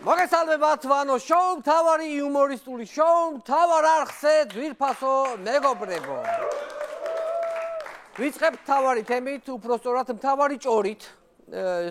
მოგესალმებათ, ვანო შოუ, მთავარი იუმორისტული შოუ, მთავარ არხზე ძვირფასო მეგობრებო. ვიწყებთ მთავარი თემით, უпростоრად მთავარი ჭორით.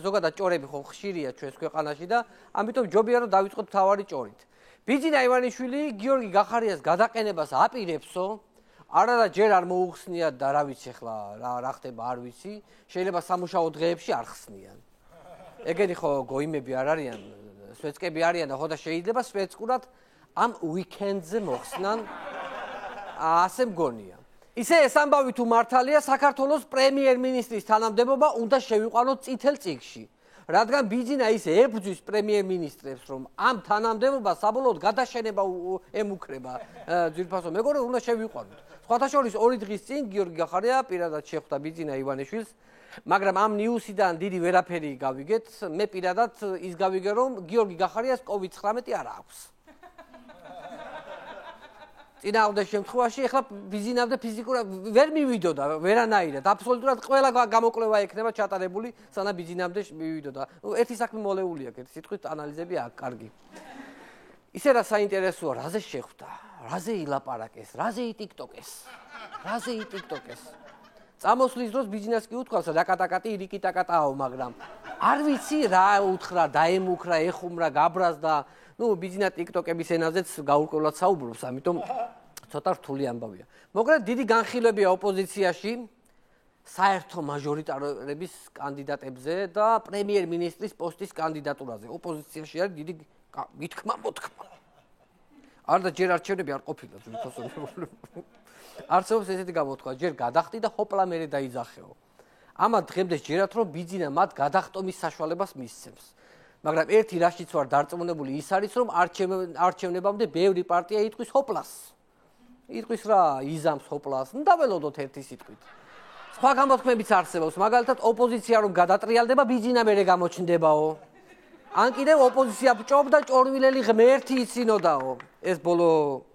ზოგადად ჭორები ხო ხშირია ჩვენს ქვეყანაში და ამიტომ ჯობია რომ დავიწყოთ მთავარი ჭორით. ბიძინა ივანიშვილი გიორგი გახარიას გადაყენებას აპირებსო. არა ჯერ არ მოუხსნიათ და რა ვიცი ახლა რა ხდება არ ვიცი. შეიძლება სამუშაო დღეებში არ ხსნიან. ეგენი ხო გოიმები არ არიან, სვეცკები არიან და ხო და შეიძლება სვეცკურად ამ უიკენდზე მოხსნან. ასე მგონია. ისე ეს ამბავი თუ მართალია, საქართველოს პრემიერ-მინისტრის თანამდებობა უნდა შევიყვანოთ წითელ წიგნში. რადგან ბიძინა ისე ებრძვის პრემიერ-მინისტრებს, რომ ამ თანამდებობას საბოლოოდ გადაშენება ემუქრება, ძვირფასო მეგობრებო, უნდა შევიყვანოთ. სხვათა შორის ორი დღის წინ გიორგი გახარია პირადად შეხვდა ბიძინა ივანიშვილს, მაგრამ ამ ნიუსიდან დიდი ვერაფერი გავიგეთ. მე პირადად ის გავიგე, რომ გიორგი გახარიას COVID-19 არ აქვს. წინააღმდეგ შემთხვევაში ახლა ბიძინამდე ფიზიკურად ვერ მივიდოდა ვერანაირად. აბსოლუტურად ყველა გამოკვლევა ექნება ჩატარებული, სანამ ბიძინამდე მივიდოდა. ერთი საქმე მოლეული აქვს, ერთი სიტყვით ანალიზები აქვს, კარგი. ისე რა საინტერესოა, რაზე შეხვდა, რაზე ილაპარაკეს, რაზე იტიკტოკეს. წამოსვლის დროს ბიძინას კი უთქვას, რაკატაკატი ირიკიტაკატაო, მაგრამ არ ვიცი რა უთხრა, დაემუქრა, ეხუმრა, გაბრაზდა. ბიძინა ტიკტოკების ენაზეც გაურკვევლად საუბრობს, ამიტომ ცოტა რთული ამბავია. მოკლედ დიდი განხილვებია ოპოზიციაში საერთო მაჟორიტარების კანდიდატებზე და პრემიერ-მინისტრის პოსტის კანდიდატურაზე. ოპოზიციაში არის დიდი მითქმა-მოთქმა. არა ჯერ არჩევნები არ ყოფილა, არსებობს ესეთი გამოთქვა, ჯერ გადახტი და ჰოპლა მერე დაიძახეო. ამათ დღემდე ჯერათ რომ ბიძინა მათ გადახტომის საშუალებას მისცემს. მაგრამ ერთი რაშიც ვარ დარწმუნებული ის არის, რომ არჩევნებამდე ბევრი პარტია იტყვის ჰოპლას. იტყვის რა, იზამს ჰოპლას. დაველოდოთ ერთი სიტყვით. სხვა გამოთქმებიც არსებობს, მაგალითად ოპოზიცია რომ გადატრიალდება, ბიძინა მერე გამოჩნდებაო. ან კიდევ ოპოზიცია ბჭობდა, ჭორვილელი ღმერთი იცინოდაო. ეს ბოლო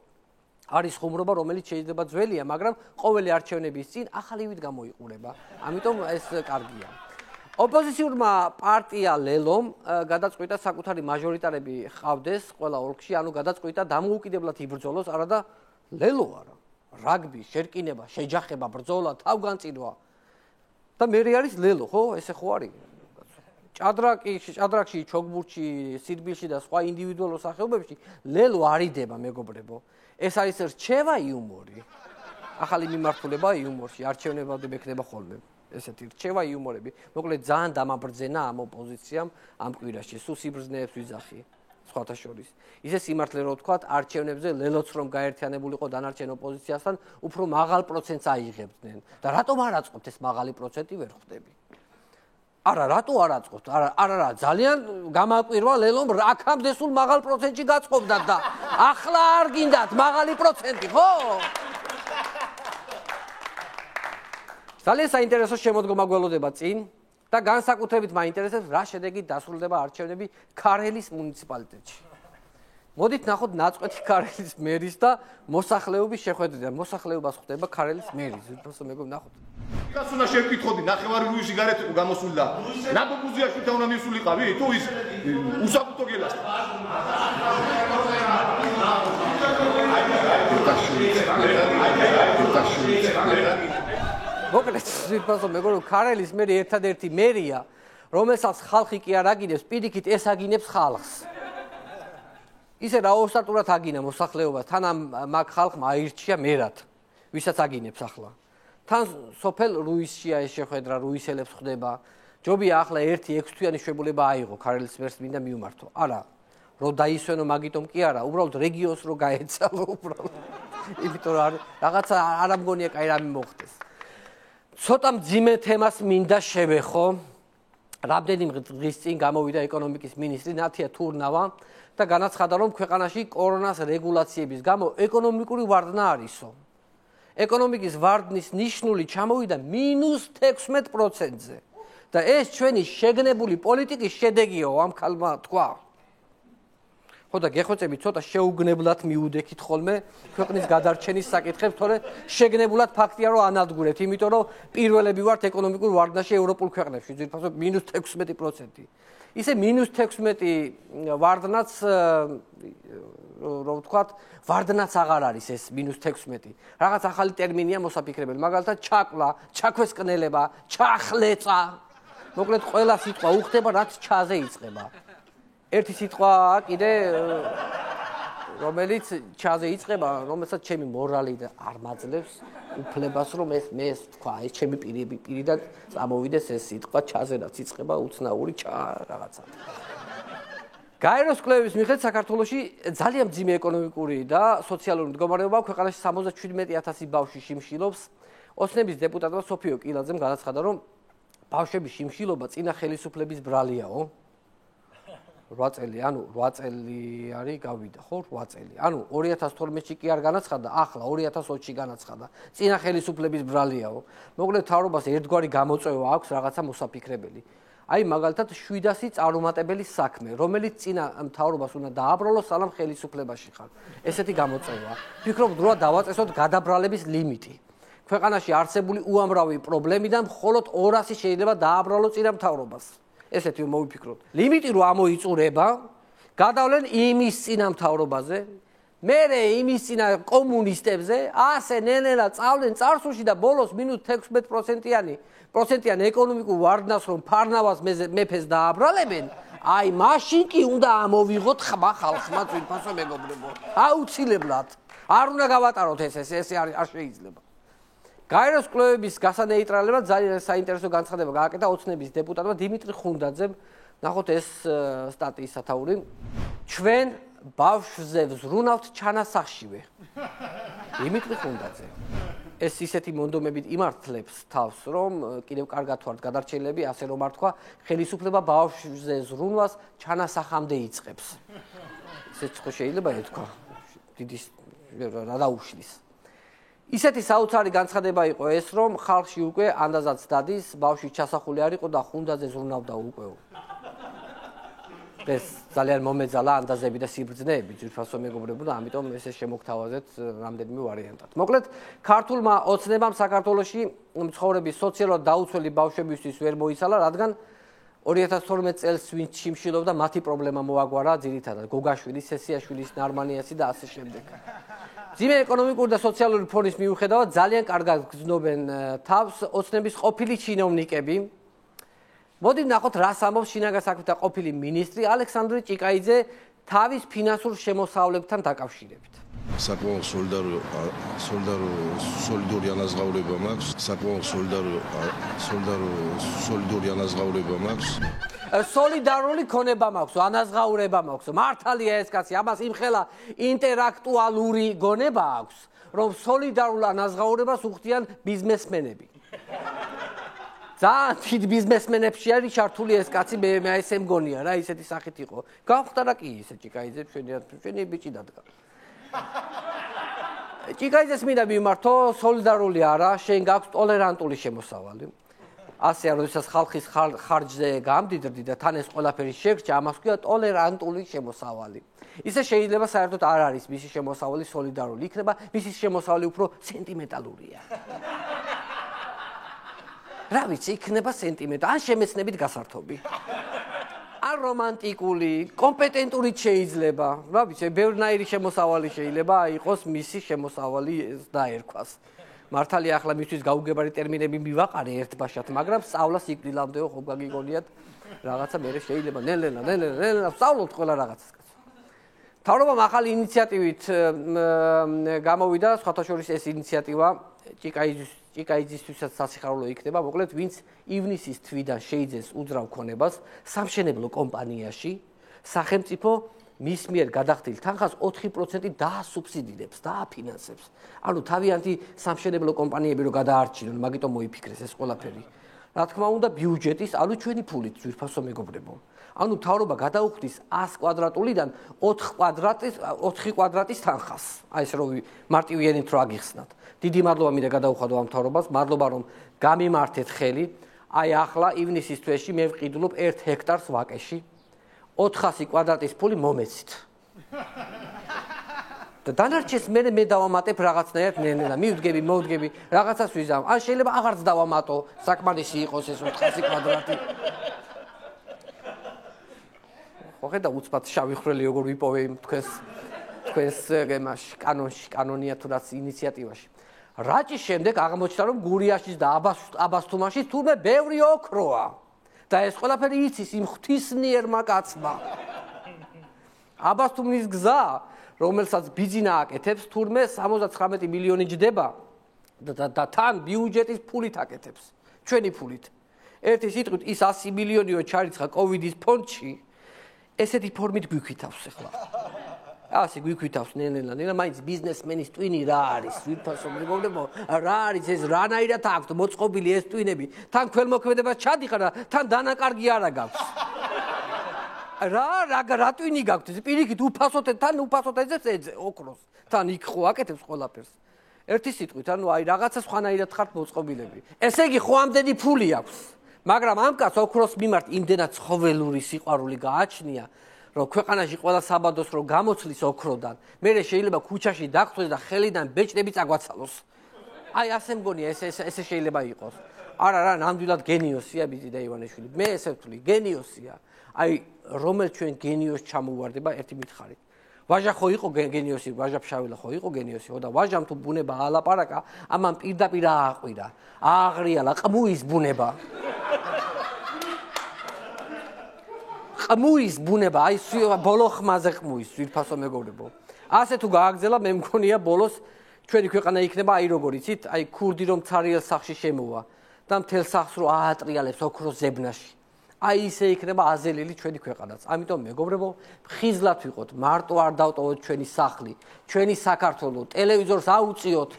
არის ხუმრობა, რომელიც შეიძლება ძველია, მაგრამ ყოველი არჩევნების წინ ახალივით გამოიყურება. ამიტომ ეს კარგია. ოპოზიციურმა პარტია ლელომ გადაწყვიტა საკუთარი მაჟორიტარები ჰყავდეს ყველა ოლქში, ანუ გადაწყვიტა დამოუკიდებლად იბრძოლოს, არა და ლელო არა. რაგბი, შერკინება, შეჯახება, ბრძოლა, თავგანწირვა. და მერე არის ლელო, ხო? ესე ხო არის? ჭადრაკში, ჩოგბურთში, სირბილში და სხვა ინდივიდუალურ სახეობებში ლელო არიდება, მეგობრებო. ეს არის რჩევა იუმორი. ახალი მიმართულება იუმორში, არჩევნებამდე მექნება ხოლმე. ესეთი რჩევა იუმორები. მოკლედ ძალიან დამაბრძენა ამ ოპოზიციამ ამ კვირაში. სულ სიბრძნეებს ვიძახი. სხვათა შორის. ისე სიმართლე რო ვთქვათ, არჩევნებზე ლელოც რომ გაერთიანებულიყო დანარჩენ ოპოზიციასთან, უფრო მაღალ პროცენტს აიღებდნენ. და რატომ არ აწყობთ ეს მაღალი პროცენტი ვერ ხვდები? არა, რატო არ აწყობთ? არა, ძალიან გამაკვირვა ლელომ აქამდე სულ მაღალ პროცენტში გაწყობდათ და ახლა არ გინდათ მაღალი პროცენტი, ხო? ძალიან საინტერესო შემოდგომა გველოდება წინ და განსაკუთრებით მაინტერესებს რა შედეგით დასრულდება არჩევნები ქარელის მუნიციპალიტეტში. მოდით ნახოთ ნაწყვეტი ქარელის მერის და მოსახლეობის შეხვედრიდან. მოსახლეობას ხვდება ქარელის მერი. ზუსტად მეგობ ნახოთ. რას უნდა შევკითხოდი, ნახევარი რუისი გარეთ გამოსული და ნაბო გუზიაშვილთა უნდა მისულიყავი? თუ ის უსაფრთხო გელას. მოკლედ, ზუსტად მეგობრო, ქარელის მერი ერთადერთი მერია, რომელსაც ხალხი კი არ აგინებს, პირიქით ეს აგინებს ხალხს. ისე რაოსტატურად აგინა მოსახლეობას, თან მაგ ხალხმა აირჩია მერად, ვისაც აგინებს ახლა. თან სოფელ რუისშია ეს შეხვედრა, რუისელებს ხვდება. ჯობია ახლა ერთი 6 თვიანი შვებულება აიღო ქარელის მერს მინდა მიუმართო. არა, რო დაისვენო მაგიტომ კი არა, უბრალოდ რეგიონს რო გაეცალო უბრალოდ. იმიტომ რომ რაღაცა არ ამგონია კაი რამე მოხდეს. ცოტა მძიმე თემას მინდა შევეხო. რამდენი დღის წინ გამოვიდა ეკონომიკის მინისტრი ნათია თურნავა და განაცხადა, რომ ქვეყანაში კორონას რეგულაციების გამო ეკონომიკური ვარდნა არისო. ეკონომიკის ვარდნის ნიშნული ჩამოვიდა -16%-ზე და ეს ჩვენი შეგნებული პოლიტიკის შედეგიო, ამ ქალმა თქვა. ხო და გეხვეწები ცოტა შეუგნებლად მიუდექით ხოლმე ქვეყნის გადარჩენის საკითხებს, თორე შეგნებულად ფაქტია რომ ანადგურებთ, იმიტომ რომ პირველები ვართ ეკონომიკურ ვარდნაში ევროპულ ქვეყნებში, ძირფასოდ -16%. ისე -16 ვარდნაც რომ ვთქვათ, ვარდნაც აღარ არის ეს -16. რაღაც ახალი ტერმინია მოსაფიქრებელი, მაგალითად ჩაკლა, ჩაქვესკნელება, ჩახლეწა. მოკლედ ყველა სიტყვა უხდება, რაც ჩაზე იწყება. ერთი სიტყვა კიდე რომელიც ჩაზე იწყება, რომელსაც ჩემი მორალი არ მაძლევს უფლებას, რომ მე თქვა, ეს ჩემი პირიდან წამოვიდეს ეს სიტყვა ჩაზე რაც იწყება უცნაური რაღაცა. გაეროს კვლევების მიხედვით საქართველოში ძალიან მძიმე ეკონომიკური და სოციალური მდგომარეობა ქვეყანაში 77,000 ბავშვი შიმშილობს. ოცნების დეპუტატმა სოფიო კილაძემ განაცხადა, რომ ბავშვების შიმშილობა წინა ხელისუფლების ბრალიაო. 8 წელი, ანუ 8 წელი არის გავიდა, ხო? 8 წელი. ანუ 2012-ში კი არ განაცხადა, ახლა 2020-ში განაცხადა. წინა ხელისუფლების ბრალიაო. მოკლედ თავრობას ერთგვარი გამოწვევა აქვს რაღაცა მოსაფიქრებელი. აი მაგალითად 700 წარუმატებელი საქმე, რომელიც წინა მთავრობას უნდა დააბრალოს, სანამ ხელისუფლებაში ხარ. ესეთი გამოწვევა. ფიქრობ დროა დავაწესოთ გადაბრალების ლიმიტი. ქვეყანაში არსებული უამრავი პრობლემიდან მხოლოდ 200 შეიძლება დააბრალოს წინა მთავრობას. ესეთი მოვიფიქროთ. ლიმიტი რო ამოიწურება, გადავლენ იმის წინა მთავრობაზე, მერე იმის წინა კომუნისტებზე, ასე ნელ-ნელა წავლენ წარსულში და ბოლოს -16%-იანი ეკონომიკურ ვარდნას რომ ფარნავას მეფეს დააბრალებენ, აი მაშინ კი უნდა ამოვიღოთ ხმა ხალხმა ძვირფასო მეგობრებო. აუცილებლად. არ უნდა გავატაროთ ეს არ შეიძლება. გაეროს კვლევების გასანეიტრალებად ძალიან საინტერესო განცხადება გააკეთა ოცნების დეპუტატმა დიმიტრი ხუნდაძემ. ნახოთ ეს სტატიის სათაური. ჩვენ ბავშვზე ვზრუნავთ ჩანასახშივე. დიმიტრი ხუნდაძე. ეს ისეთი მონდომებით იმართლებს თავს, რომ კიდევ კარგად ვართ გადარჩენილები, ასე რომ არ თქვა, ხელისუფლება ბავშვზე ზრუნვას ჩანასახამდე იწყებს. ესეც ხო შეიძლება ეთქვა. დიდი რა დაუშლის. ისეთი საოცარი განცხადება იყო ეს, რომ ხალხში უკვე ანდაზაც დადის, ბავშვი ჩასახული არ იყო და ხუნდაძე ზრუნავდა უკვე. ეს ძალიან მომეძალა ანდაზები და სიბრძნეები ძვირფასო მეგობრებო და ამიტომ ესე შემოგთავაზეთ რამდენიმე ვარიანტად. მოკლედ, ქართულმა ოცნებამ საქართველოში მცხოვრების სოციალურად დაუცველი ბავშვებისთვის ვერ მოიცალა, რადგან 2012 წელს ვინც შიმშილობდა, მათი პრობლემა მოაგვარა ძირითადად გოგაშვილის, სესიაშვილის, ნარმანიასი და ასე შემდეგ. ძიმე ეკონომიკური და სოციალური ფონის მიუხედავად ძალიან კარგად გრძნობენ თავს ოცნების ყოფილი ჩინოვნიკები. მოდი ნახოთ რას ამბობს შინაგან საქმეთა ყოფილი მინისტრი ალექსანდრე ჭიკაიძე თავის ფინანსურ შემოსავლებთან დაკავშირებით. საკმაოდ სოლიდური ანაზღაურება მაქვს, საკმაოდ სოლიდური ანაზღაურება მაქვს. სოლიდარული ქონება მაქვს, ანაზღაურება მაქვს. მართალია ეს კაცი, ამას იმხელა ინტერაქტუალური გონება აქვს, რომ სოლიდარულ ანაზღაურებას უხდიან ბიზნესმენები. ძალიან დიდ ბიზნესმენებში არის ჩართული ეს კაცი, მე ესე მგონია რა, ისეთი სახით იყო. გავხდარა კი ესე ჭიკაიძე, ჩვენი ბიჭი დადგა. ჭიკაიძეს მინდა მიმართო, სოლიდარული არა, შენ გაქვს ტოლერანტული შემოსავალი. ასე არ როდესაც ხალხის ხარჯზე გამდიდრდი და თან ეს ყველაფერი შეგრჩა, ამას ქვია ტოლერანტული შემოსავალი. ისე შეიძლება საერთოდ არ არის მისი შემოსავალი სოლიდარული, იქნება მისი შემოსავალი უფრო სენტიმენტალურია. რა ვიცი, იქნება სენტიმენტა, ან შემეცნებით გასართობი. ან რომანტიკული, კომპეტენტურიც შეიძლება. რა ვიცი, ბევრნაირი შემოსავალი შეიძლება იყოს მისი შემოსავალი დაერქვას. მართალია ახლა მისთვის გაუგებარი ტერმინები მივაყარე ერთბაშად, მაგრამ სწავლა სიკვდილამდეო ხო გაგიგონიათ რაღაცა მე შეიძლება ნელ-ნელა სწავლობთ ყველა რაღაცას. მთავრობამ ახალი ინიციატივით გამოვიდა, სხვათა შორის ეს ინიციატივა ჭიკაიძისთვისაც სასიხარულო იქნება, მოკლედ ვინც ივნისის თვიდან შეიძენს უძრავ ქონებას სამშენებლო კომპანიაში, სახელმწიფო მის მიერ გადახდილ თანხას 4% დაასუბსიდირებს, დააფინანსებს. ანუ თავიანთი სამშენებლო კომპანიები რო გადაარჩინონ, მაგიტომ მოიფიქრეს ეს ყველაფერი. რა თქმა უნდა, ბიუჯეტის, ანუ ჩვენი ფულით, ძვირფასო მეგობრებო. ანუ მთავრობა გადაუხდის 100 კვადრატულიდან 4 კვადრატის თანხას. აი ეს რო მარტივი ენით რო აგიხსნათ. დიდი მადლობა მინდა გადაუხადო ამ მთავრობას, მადლობა რომ გამიმართეთ ხელი. აი ახლა ივნისის თვეში მე ვყიდულობ 1 ჰექტარს ვაკეში. 400 კვადრატის ფული მომეცით. და დანარჩენს მე დავამატებ რაღაცნაირად ნელა მივდგები მოვდგები რაღაცას ვიზამ ან შეიძლება აღარც დავამატო საკმარისი იყოს ეს 400 კვადრატი ხოხედა უცბად შავი ხრელი როგორ ვიპოვე იმ თქვენს გემაში კანონია თუ რაც ინიციატივაში რაჭის შემდეგ აღმოჩნდა რომ გურიაშიც და აბასთუმაშიც თურმე ბევრი ოქროა და ეს ყველაფერი იცის იმ ღვთისნიერმა კაცმა აბასთუმის გზა რომელსაც ბიძინა აკეთებს თურმე 79 მილიონი ჯდება და თან ბიუჯეტის ფულით აკეთებს ჩვენი ფულით ერთი სიტყვით ის 100 მილიონიო ჩარიცხა კოვიდის ფონდში ესეთი ფორმით გვიქვითავს ახლა ასე გვიქვითავს ნელა მაინც ბიზნესმენის ტვინი რა არის ვიფასო მეგობრებო რა არის ეს რანაირად აქვს მოწყობილი ეს ტვინები თან ქველმოქმედებას ჩადიხარ და თან დანაკარგი არა გაქვს რა ტვინი გაქვს პირიქით უფასოთ თან უფასოთ ეძებს ოქროს თან იქ ხო აკეთებს ყველაფერს ერთი სიტყვით ანუ აი რაღაცა სხვანაირად ხართ მოწყობილები ესე იგი ხო ამდენი ფული აქვს მაგრამ ამ კაცს ოქროს მიმართ იმდენად ცხოველური სიყვარული გააჩნია რომ ქვეყანაში ყველა საბადოს რომ გამოცლის ოქროდან მე შეიძლება ქუჩაში დაგხვდეს და ხელიდან ბეჭდები წაგვაცალოს აი ასე მგონია ესე შეიძლება იყოს არა ნამდვილად გენიოსია ბიძი და ივანიშვილი მე ესე ვთვლი გენიოსია აი რომელ ჩვენ გენიოსს ჩამოვარდება ერთი მითხარით ვაჟა ხო იყო გენიოსი ვაჟა ფშაველა ხო იყო გენიოსი ხო და ვაჟამ თუ ბუნება ალაპარაკა ამან პირდაპირ ააყვირა ააღრიალა ყმუის ბუნება ყმუის ბუნება აი ბოლო ხმაზე ყმუის ვიფასო მეგობრებო ასე თუ გააგზელა მე მგონია ბოლოს ჩვენი ქვეყანა იქნება აი როგორ იცით აი ქურდი რომ ცარიელ სახში შემოვა და მთელ სახს რო აატრიალებს ოქროს ზებნაში აი ისე იქნება აზელილი ჩვენი ქვეყანაც ამიტომ მეგობრებო ხიზლად ვიყოთ მარტო არ დავტოვოთ ჩვენი სახლი ჩვენი საქართველო ტელევიზორს აუწიოთ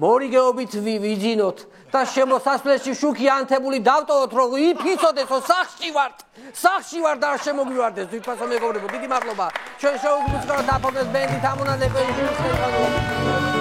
მორიგეობით ვიძინოთ და შემოსასვლელში შუქი ანთებული დავტოვოთ რომ იფიცოდესო სახში ვარ და არ შემოგვივარდეს ვიფასო მეგობრებო დიდი მადლობა ჩვენ შოუს მუსიკას დაფორმეს ბენდით ამონაძე